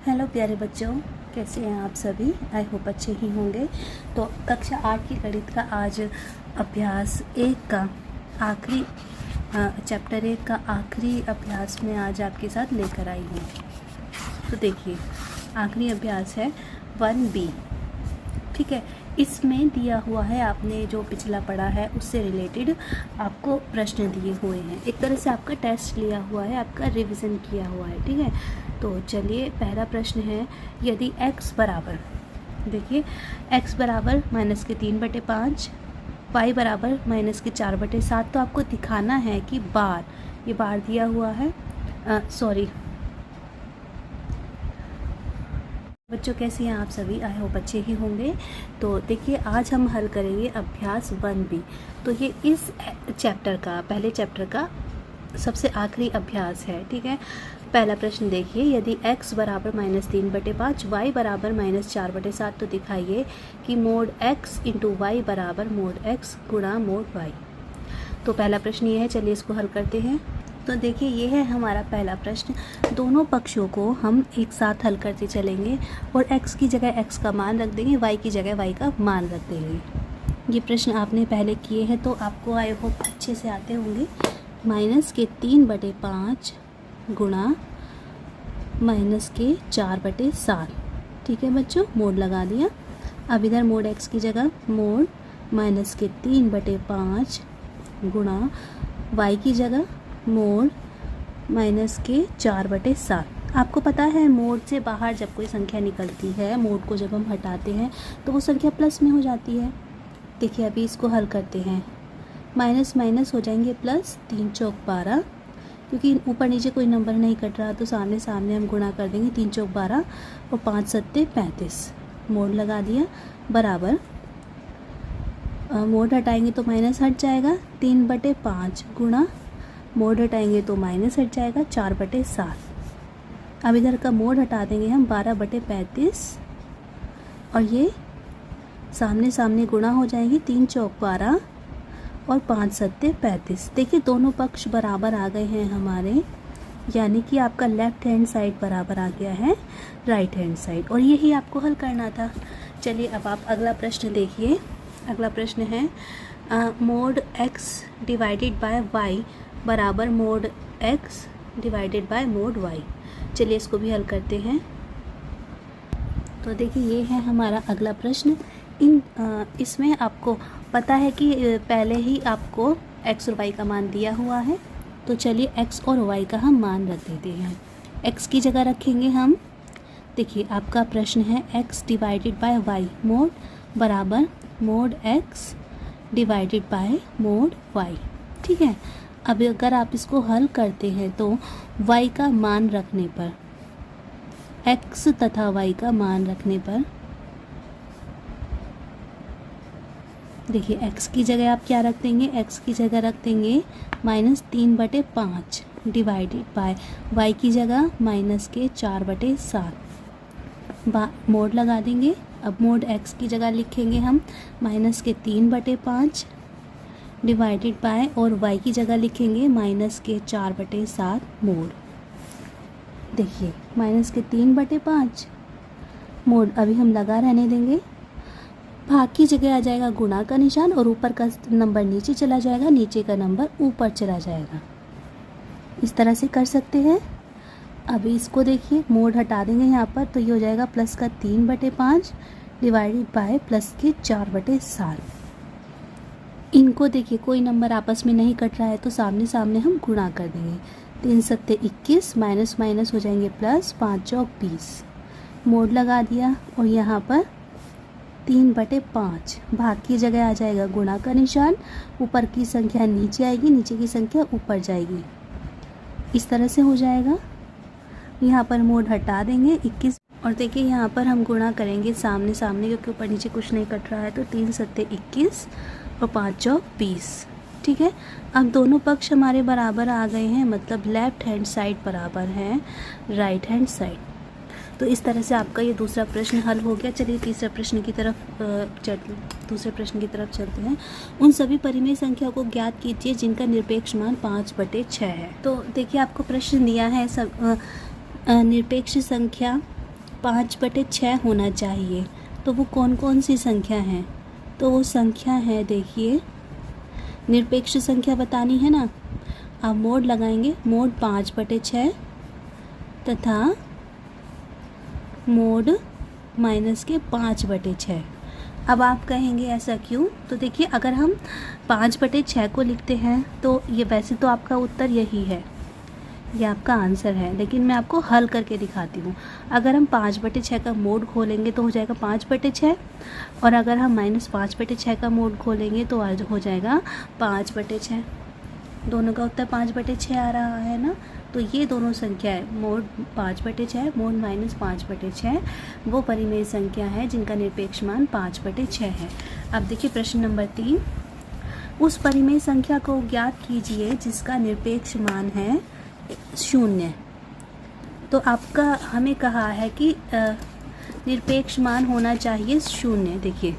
Hello प्यारे बच्चों, कैसे हैं आप सभी। आई होप अच्छे ही होंगे। तो कक्षा 8 की गणित का आज अभ्यास 1 का आखिरी चैप्टर 1 का आखिरी अभ्यास में आज आपके साथ लेकर आई हूँ। तो देखिए, आखिरी अभ्यास है 1B। ठीक है, इसमें दिया हुआ है, आपने जो पिछला पढ़ा है उससे रिलेटेड आपको प्रश्न दिए हुए हैं। एक तरह से आपका टेस्ट लिया हुआ है, आपका रिवीजन किया हुआ है। ठीक है, तो चलिए पहला प्रश्न है, यदि x बराबर, देखिए x बराबर -3/5, y बराबर -4/7, तो आपको दिखाना है कि बार, ये बार दिया हुआ है। सॉरी बच्चों, कैसे हैं आप सभी। आई होप अच्छे ही होंगे। तो देखिए, आज हम हल करेंगे अभ्यास 1B। तो ये इस चैप्टर का, पहले चैप्टर का सबसे आखिरी अभ्यास है। ठीक है, पहला प्रश्न देखिए, यदि x बराबर -3/5, y बराबर -4/7, तो दिखाइए कि मोड x इंटू वाई बराबर मोड x गुणा मोड y। तो पहला प्रश्न ये है, चलिए इसको हल करते हैं। तो देखिए, ये है हमारा पहला प्रश्न। दोनों पक्षों को हम एक साथ हल करते चलेंगे और x की जगह x का मान रख देंगे, y की जगह y का मान रख देंगे। ये प्रश्न आपने पहले किए हैं तो आपको आई होप अच्छे से आते होंगे। -3/5 गुणा -4/7। ठीक है बच्चों, मोड लगा दिया। अब इधर मोड x की जगह मोड -3/5 गुणा y की जगह मोड -4/7। आपको पता है, मोड से बाहर जब कोई संख्या निकलती है, मोड को जब हम हटाते हैं तो वो संख्या प्लस में हो जाती है। देखिए, अभी इसको हल करते हैं। माइनस माइनस हो जाएंगे प्लस, 3 चौक 12, क्योंकि ऊपर नीचे कोई नंबर नहीं कट रहा तो सामने सामने हम गुणा कर देंगे। 3 चौक 12 और 5 सत्ते 35। मोड लगा दिया, बराबर मोड हटाएंगे तो माइनस हट जाएगा, 3/5 गुणा मोड हटाएंगे तो माइनस हट जाएगा, 4/7। अब इधर का मोड हटा देंगे हम, 12/35 और ये सामने सामने गुणा हो जाएंगे। 3 चौक 12 और 5 सत्ते 35। देखिए, दोनों पक्ष बराबर आ गए हैं हमारे, यानी कि आपका लेफ्ट हैंड साइड बराबर आ गया है राइट हैंड साइड, और यही आपको हल करना था। चलिए अब आप अगला प्रश्न देखिए। अगला प्रश्न है, mode x divided by y बराबर mod x divided by mod y। चलिए इसको भी हल करते हैं। तो देखिए, ये है हमारा अगला प्रश्न। इसमें आपको पता है कि पहले ही आपको x और y का मान दिया हुआ है, तो चलिए x और y का हम मान रख देते हैं। x की जगह रखेंगे हम, देखिए आपका प्रश्न है x divided by y mod बराबर mod x divided by mod y। ठीक है, अब अगर आप इसको हल करते हैं तो y का मान रखने पर, x तथा y का मान रखने पर, देखिए x की जगह आप क्या रख देंगे, x की जगह रख देंगे -3/5 डिवाइडेड बाय y की जगह -4/7। मोड लगा देंगे। अब मोड x की जगह लिखेंगे हम -3/5 डिवाइडेड बाय, और y की जगह लिखेंगे -4/7 मोड। देखिए, -3/5 मोड अभी हम लगा रहने देंगे। भाग की जगह आ जाएगा गुणा का निशान, और ऊपर का नंबर नीचे चला जाएगा, नीचे का नंबर ऊपर चला जाएगा। इस तरह से कर सकते हैं। अभी इसको देखिए, मोड हटा देंगे यहाँ पर, तो ये हो जाएगा प्लस का 3/5 डिवाइडेड बाय प्लस के 4/7। इनको देखिए, कोई नंबर आपस में नहीं कट रहा है तो सामने सामने हम गुणा कर देंगे। 3 सत्ते 21, माइनस माइनस हो जाएंगे प्लस, 5 चौक 20। मोड लगा दिया, और यहाँ पर 3/5 भाग की जगह आ जाएगा गुणा का निशान, ऊपर की संख्या नीचे आएगी, नीचे की संख्या ऊपर जाएगी। इस तरह से हो जाएगा। यहाँ पर मोड हटा देंगे 21, और देखिए यहाँ पर हम गुणा करेंगे सामने सामने, क्योंकि ऊपर नीचे कुछ नहीं कट रहा है, तो 3 सत्ते 21 और 5 चौक 20। ठीक है, अब दोनों पक्ष हमारे बराबर आ गए हैं, मतलब लेफ्ट हैंड साइड बराबर है राइट हैंड साइड। तो इस तरह से आपका ये दूसरा प्रश्न हल हो गया। चलिए दूसरे प्रश्न की तरफ चलते हैं। उन सभी परिमेय संख्या को ज्ञात कीजिए जिनका निरपेक्ष मान 5/6 है। तो देखिए, आपको प्रश्न दिया है सब निरपेक्ष संख्या 5/6 होना चाहिए। तो वो कौन कौन सी संख्या है? तो वो संख्या है, देखिए निरपेक्ष संख्या बतानी है ना, आप मोड लगाएंगे, मोड 5/6 तथा मोड माइनस के 5/6। अब आप कहेंगे ऐसा क्यों? तो देखिए अगर हम 5/6 को लिखते हैं तो ये वैसे तो आपका उत्तर यही है, ये आपका आंसर है, लेकिन मैं आपको हल करके दिखाती हूँ। अगर हम 5/6 का मोड खोलेंगे तो हो जाएगा 5/6, और अगर हम -5/6 का मोड खोलेंगे तो आज हो जाएगा 5/6। दोनों का उत्तर 5/6 आ रहा है ना। तो ये दोनों संख्याएं, मोड 5/6, मोड -5/6, वो परिमेय संख्या है जिनका निरपेक्ष मान 5/6 है। अब देखिए प्रश्न नंबर 3, उस परिमेय संख्या को ज्ञात कीजिए जिसका निरपेक्ष मान है 0। तो आपका हमें कहा है कि निरपेक्ष मान होना चाहिए 0। देखिए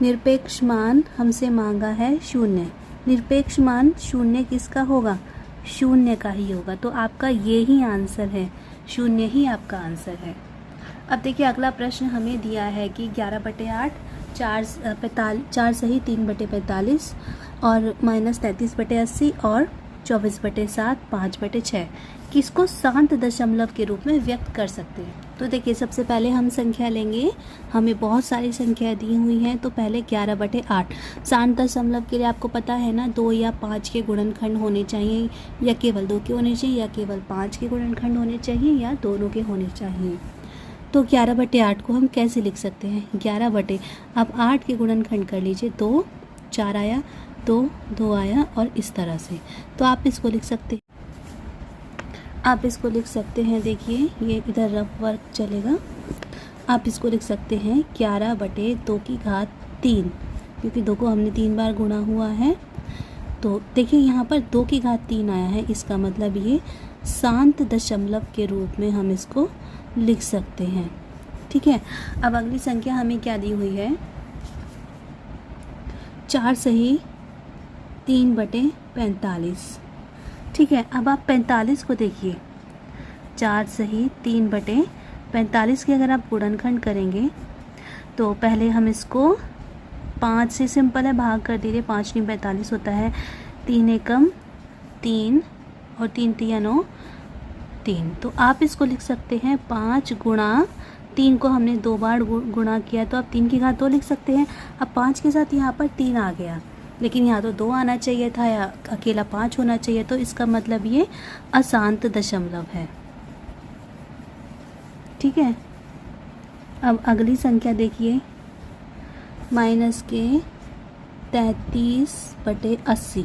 निरपेक्ष मान हमसे मांगा है 0। निरपेक्ष मान 0 किसका होगा? 0 का ही होगा। तो आपका ये ही आंसर है, 0 ही आपका आंसर है। अब देखिए अगला प्रश्न हमें दिया है कि 11/8, 4 सही 3/45 और -33/80 और 24/7, 5/6 किसको शांत दशमलव के रूप में व्यक्त कर सकते हैं? तो देखिए सबसे पहले हम संख्या लेंगे, हमें बहुत सारी संख्या दी हुई हैं। तो पहले 11/8 शांत दशमलव के लिए आपको पता है ना, 2 या 5 के गुणनखंड होने चाहिए, या केवल 2 के होने चाहिए, या केवल 5 के गुणनखंड होने चाहिए, या दोनों के होने चाहिए। तो 11/8 को हम कैसे लिख सकते हैं? 11 आप 8 के गुणनखंड कर लीजिए, 2 4 आया, 2 2 आया, और इस तरह से। तो आप इसको लिख सकते हैं, देखिए ये इधर रफ वर्क चलेगा। आप इसको लिख सकते हैं 11/2⁵3, क्योंकि 2 को हमने 3 बार गुणा हुआ है। तो देखिए यहाँ पर 2⁵3 आया है, इसका मतलब ये शांत दशमलव के रूप में हम इसको लिख सकते हैं। ठीक है। अब अगली संख्या हमें क्या दी हुई है? 4 सही 3/45। ठीक है। अब आप 45 को देखिए, 4 सही 3/45 के अगर आप गुणनखंड करेंगे तो पहले हम इसको 5 से, सिंपल है, भाग कर दीजिए। 5 × 45 होता है, 3 एकम 3 और 3 × 9 3। तो आप इसको लिख सकते हैं 5 × 3 को हमने 2 बार गुणा किया, तो आप 3 की घात 2 लिख सकते हैं। अब 5 के साथ यहाँ पर 3 आ गया, लेकिन यहाँ तो 2 आना चाहिए था, या अकेला 5 होना चाहिए। तो इसका मतलब ये अशांत दशमलव है। ठीक है। अब अगली संख्या देखिए, -33/80।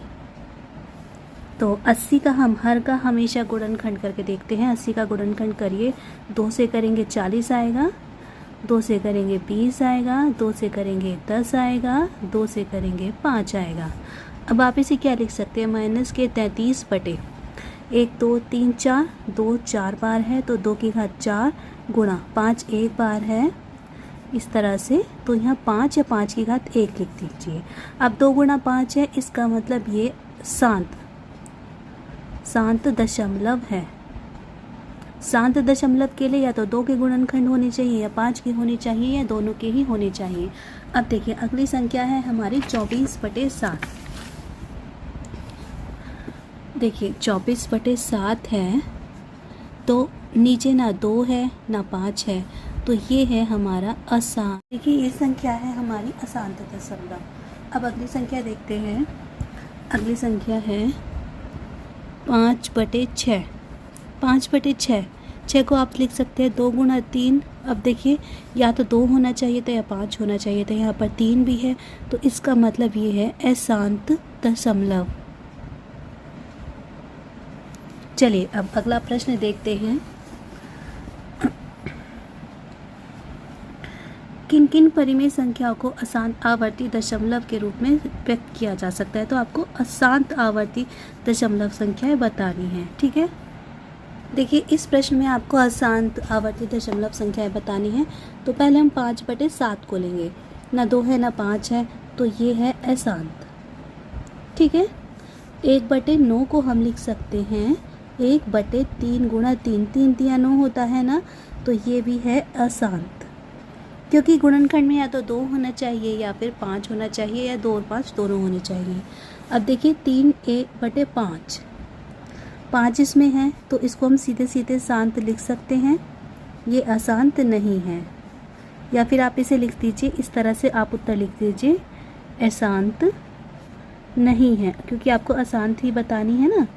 तो 80 का हम हर का हमेशा गुणनखंड करके देखते हैं। 80 का गुणनखंड करिए, 2 से करेंगे 40 आएगा, 2 से करेंगे 20 आएगा, 2 से करेंगे 10 आएगा, 2 से करेंगे 5 आएगा। अब आप इसे क्या लिख सकते हैं? -33 बटे 1 2 3 4, 2 4 बार है, तो 2 की घात 4 गुणा 5 1 बार है, इस तरह से। तो यहाँ 5 या 5 की घात 1 लिख दीजिए। अब 2 गुणा 5 है, इसका मतलब ये शांत दशमलव है। शांत दशमलव के लिए या तो 2 के गुणनखंड होने चाहिए, या 5 के होने चाहिए, या दोनों के ही होने चाहिए। अब देखिए अगली संख्या है हमारी 24/7। देखिए 24/7 है, तो नीचे ना 2 है ना 5 है, तो ये है हमारा अशांत। देखिए ये संख्या है हमारी अशांत दशमलव। अब अगली संख्या देखते हैं। अगली संख्या है 5/6। 5/6, 6 को आप लिख सकते हैं 2 × 3। अब देखिए या तो 2 होना चाहिए था, या 5 होना चाहिए था, यहाँ पर 3 भी है, तो इसका मतलब ये है अशांत दशमलव। चलिए अब अगला प्रश्न देखते हैं। किन किन परिमेय संख्याओं को अशांत आवर्ती दशमलव के रूप में व्यक्त किया जा सकता है? तो आपको अशांत आवर्ती दशमलव संख्याएं बतानी है। ठीक है। देखिए इस प्रश्न में आपको अशांत आवर्ती दशमलव संख्याएं बतानी है। तो पहले हम 5/7 को लेंगे, ना 2 है ना 5 है, तो ये है अशांत। ठीक है। 1/9 को हम लिख सकते हैं 1/3 गुणा 3, 3 तिया 9 होता है ना, तो ये भी है अशांत, क्योंकि गुणनखंड में या तो 2 होना चाहिए या फिर 5 होना चाहिए, या 2 और 5 दोनों होने चाहिए। अब देखिए 3/5, 5 इसमें है तो इसको हम सीधे सीधे शांत लिख सकते हैं, ये अशांत नहीं है। या फिर आप इसे लिख दीजिए, इस तरह से आप उत्तर लिख दीजिए, अशांत नहीं है, क्योंकि आपको अशांत ही बतानी है ना।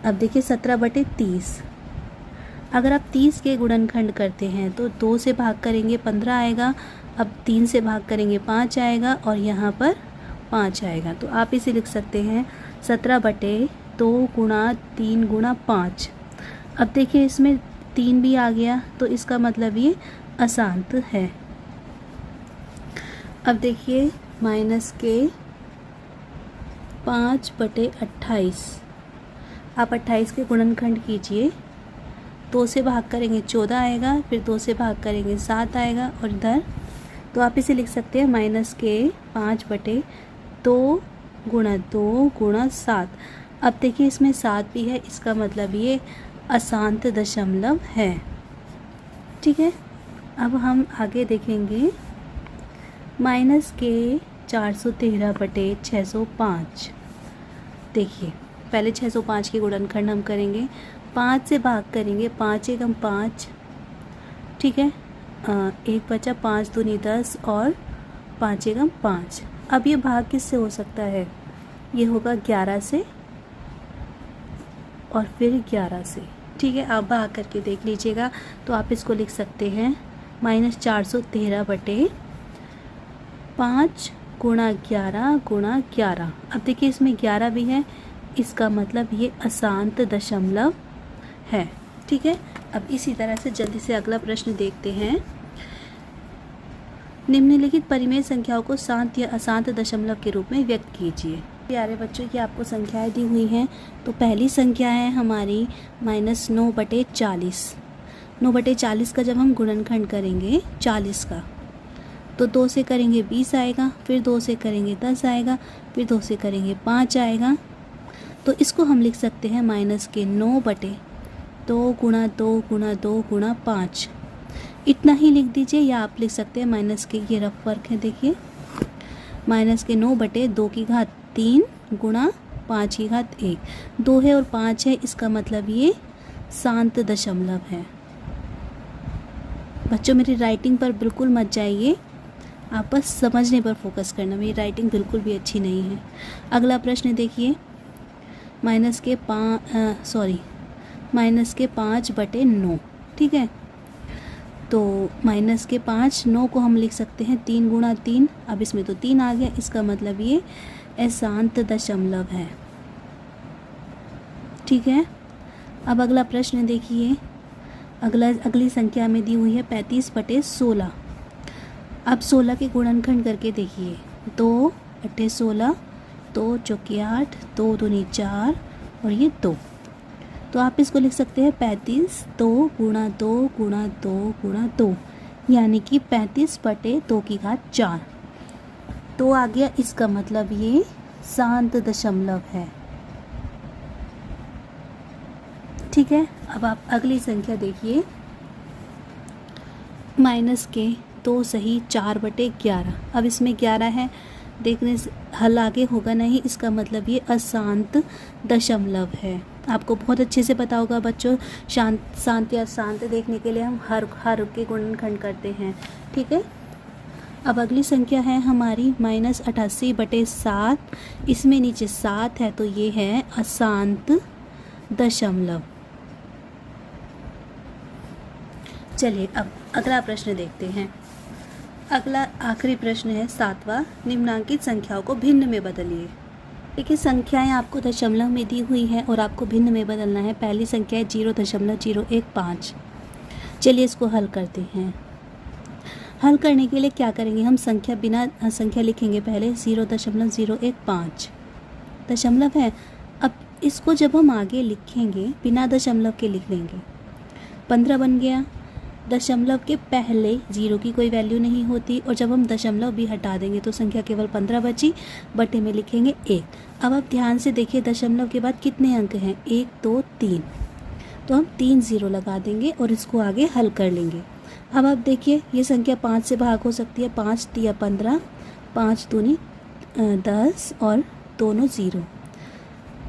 अब देखिए 17/30, अगर आप 30 के गुणनखंड करते हैं तो 2 से भाग करेंगे 15 आएगा, अब 3 से भाग करेंगे 5 आएगा, और यहाँ पर 5 आएगा। तो आप इसे लिख सकते हैं 17/2 गुणा 3 गुणा 5। अब देखिए इसमें 3 भी आ गया, तो इसका मतलब ये अशांत है। अब देखिए -5/28, आप 28 के गुणनखंड कीजिए, 2 से भाग करेंगे 14 आएगा, फिर 2 से भाग करेंगे 7 आएगा, और इधर तो आप इसे लिख सकते हैं -5/2 गुणा 2 गुणा 7। अब देखिए इसमें 7 भी है, इसका मतलब ये अशांत दशमलव है। ठीक है, अब हम आगे देखेंगे -413/605। देखिए पहले 605 के गुणनखंड हम करेंगे, 5 से भाग करेंगे, 5 एकम 5, ठीक है, 1 बचा, 5 दूनी 10, और 5 एकम 5। अब ये भाग किससे हो सकता है, ये होगा 11 से और फिर 11 से। ठीक है, आप भाग करके देख लीजिएगा, तो आप इसको लिख सकते हैं -413/5 गुणा 11 गुणा 11। अब देखिए इसमें 11 भी है, इसका मतलब ये अशांत दशमलव है। ठीक है, अब इसी तरह से जल्दी से अगला प्रश्न देखते हैं। निम्नलिखित परिमेय संख्याओं को शांत या अशांत दशमलव के रूप में व्यक्त कीजिए। प्यारे बच्चों की आपको संख्याएं दी हुई हैं, तो पहली संख्या है हमारी -9/40। 9/40 का जब हम गुणनखंड करेंगे 40 का, तो 2 से करेंगे 20 आएगा, फिर 2 से करेंगे 10 आएगा, फिर 2 से करेंगे 5 आएगा। तो इसको हम लिख सकते हैं -9/2 गुणा 2 गुणा 2 गुणा 5। इतना ही लिख दीजिए, या आप लिख सकते हैं माइनस के, ये रफ वर्क है, देखिए -9/2 गुणा 5 2 है और 5 है, इसका मतलब ये शांत दशमलव है। बच्चों मेरी राइटिंग पर बिल्कुल मत जाइए, आप बस समझने पर फोकस करना, मेरी राइटिंग बिल्कुल भी अच्छी नहीं है। अगला प्रश्न देखिए, -5/9, ठीक है, तो -5, 9 को हम लिख सकते हैं 3 गुणा 3, अब इसमें तो 3 आ गया, इसका मतलब ये अशांत दशमलव है। ठीक है, अब अगला प्रश्न देखिए, अगली संख्या में दी हुई है 35/16। अब 16 के गुणनखंड करके देखिए, 2 × 16, 2 चौके 8, 2 दूनी 4, और ये 2। तो आप इसको लिख सकते हैं 35 2 गुणा 2 गुणा 2 गुणा 2, यानी कि 35/2⁴ तो आ गया, इसका मतलब ये शांत दशमलव है। ठीक है, अब आप अगली संख्या देखिए, -2 सही 4/11। अब इसमें 11 है, देखने से हल आगे होगा नहीं, इसका मतलब ये अशांत दशमलव है। आपको बहुत अच्छे से पता होगा बच्चों, शांत या अशांत देखने के लिए हम हर के गुणनखंड करते हैं। ठीक है, अब अगली संख्या है हमारी -88/7। इसमें नीचे 7 है, तो ये है अशांत दशमलव। चलिए अब अगला प्रश्न देखते हैं। अगला आखिरी प्रश्न है 7वां, निम्नांकित संख्याओं को भिन्न में बदलिए। देखिए संख्याएं आपको दशमलव में दी हुई है और आपको भिन्न में बदलना है। पहली संख्या है 0.015। चलिए इसको हल करते हैं। हल करने के लिए क्या करेंगे, हम बिना संख्या लिखेंगे, पहले 0.015 दशमलव है। अब इसको जब हम आगे लिखेंगे बिना दशमलव के लिख लेंगे, 15 बन गया, दशमलव के पहले 0 की कोई वैल्यू नहीं होती, और जब हम दशमलव भी हटा देंगे तो संख्या केवल 15 बची, बटे में लिखेंगे 1। अब आप ध्यान से देखिए दशमलव के बाद कितने अंक हैं, 1 2 3, तो हम 3 0 लगा देंगे और इसको आगे हल कर लेंगे। अब आप देखिए ये संख्या 5 से भाग हो सकती है, 5 तिया 15, 5 दूनी 10 और दोनों 0,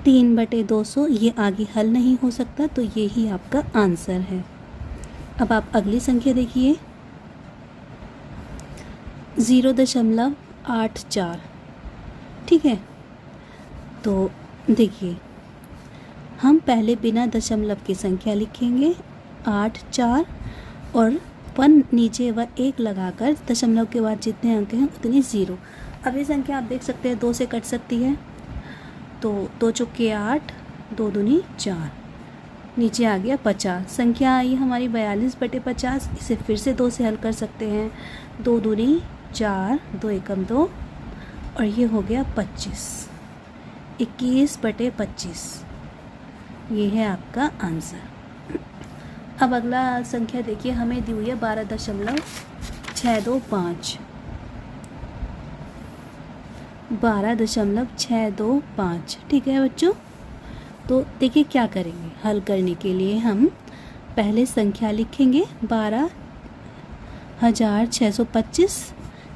3/200, ये आगे हल नहीं हो सकता, तो ये ही आपका आंसर है। अब आप अगली संख्या देखिए 0.84, ठीक है। तो देखिए हम पहले बिना दशमलव की संख्या लिखेंगे 8 4 और 1 नीचे व 1 लगाकर दशमलव के बाद जितने अंक हैं उतनी 0। अब ये संख्या आप देख सकते हैं 2 से कट सकती है, तो 2 चौके 8, 2 दूनी 4, नीचे आ गया 50। संख्या आई हमारी 42/50। इसे फिर से 2 से हल कर सकते हैं, 2 दूनी 4, 2 एकम 2 और ये हो गया 25, 21/25, ये है आपका आंसर। अब अगला संख्या देखिए हमें दी हुई है 12.625, 12.625, ठीक है बच्चों। तो देखिए क्या करेंगे, हल करने के लिए हम पहले संख्या लिखेंगे 12,625,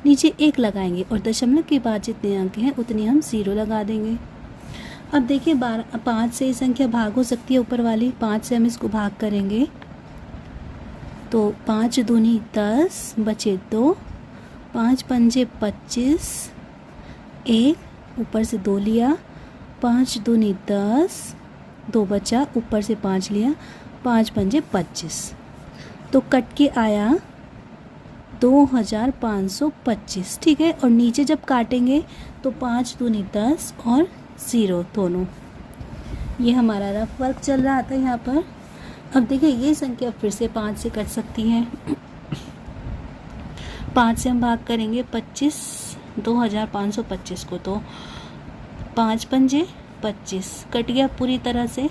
नीचे 1 लगाएंगे और दशमलव के बाद जितने अंक हैं उतनी हम 0 लगा देंगे। अब देखिए 5 से ये संख्या भाग हो सकती है, ऊपर वाली 5 से हम इसको भाग करेंगे तो 5 दूनी 10 बचे 2, 5 पंजे 25, 1 ऊपर से 2 लिया, 5 दूनी 10, 2 बचा, ऊपर से 5 लिया, 5 पंजे 25, तो कट के आया 2525, ठीक है। और नीचे जब काटेंगे तो 5 दूनी 10 और 0 दोनों, ये हमारा रफ वर्क चल रहा था यहाँ पर। अब देखिए ये संख्या फिर से 5 से कट सकती है, 5 से हम भाग करेंगे 25, 2525 को, तो 5 पंजे 25, कट गया पूरी तरह से,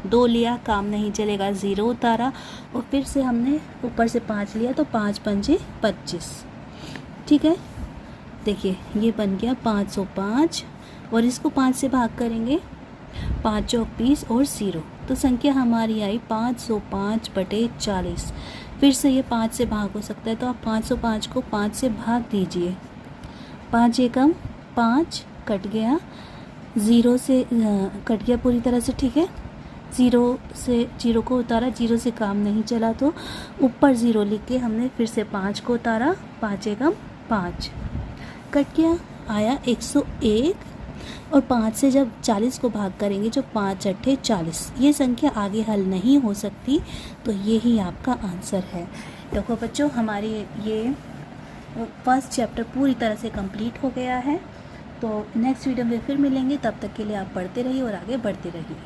2 लिया काम नहीं चलेगा, 0 उतारा और फिर से हमने ऊपर से 5 लिया तो 5 पंजे 25, ठीक है। देखिए ये बन गया 505 और इसको 5 से भाग करेंगे, 5 चौक 20 और 0, तो संख्या हमारी आई 505/40। फिर से ये 5 से भाग हो सकता है, तो आप 505 को 5 से भाग दीजिए, 5 एकम 5, कट गया, 0 से कट गया पूरी तरह से, ठीक है। 0 को उतारा, 0 से काम नहीं चला तो ऊपर 0 लिख के हमने फिर से 5 को उतारा, 5 एकम 5, कट गया, आया 101 और 5 से जब 40 को भाग करेंगे, जो 5 अट्ठे 40, ये संख्या आगे हल नहीं हो सकती, तो ये ही आपका आंसर है। देखो बच्चों हमारी ये फर्स्ट चैप्टर पूरी तरह से कंप्लीट हो गया है। तो नेक्स्ट वीडियो में फिर मिलेंगे, तब तक के लिए आप पढ़ते रहिए और आगे बढ़ते रहिए।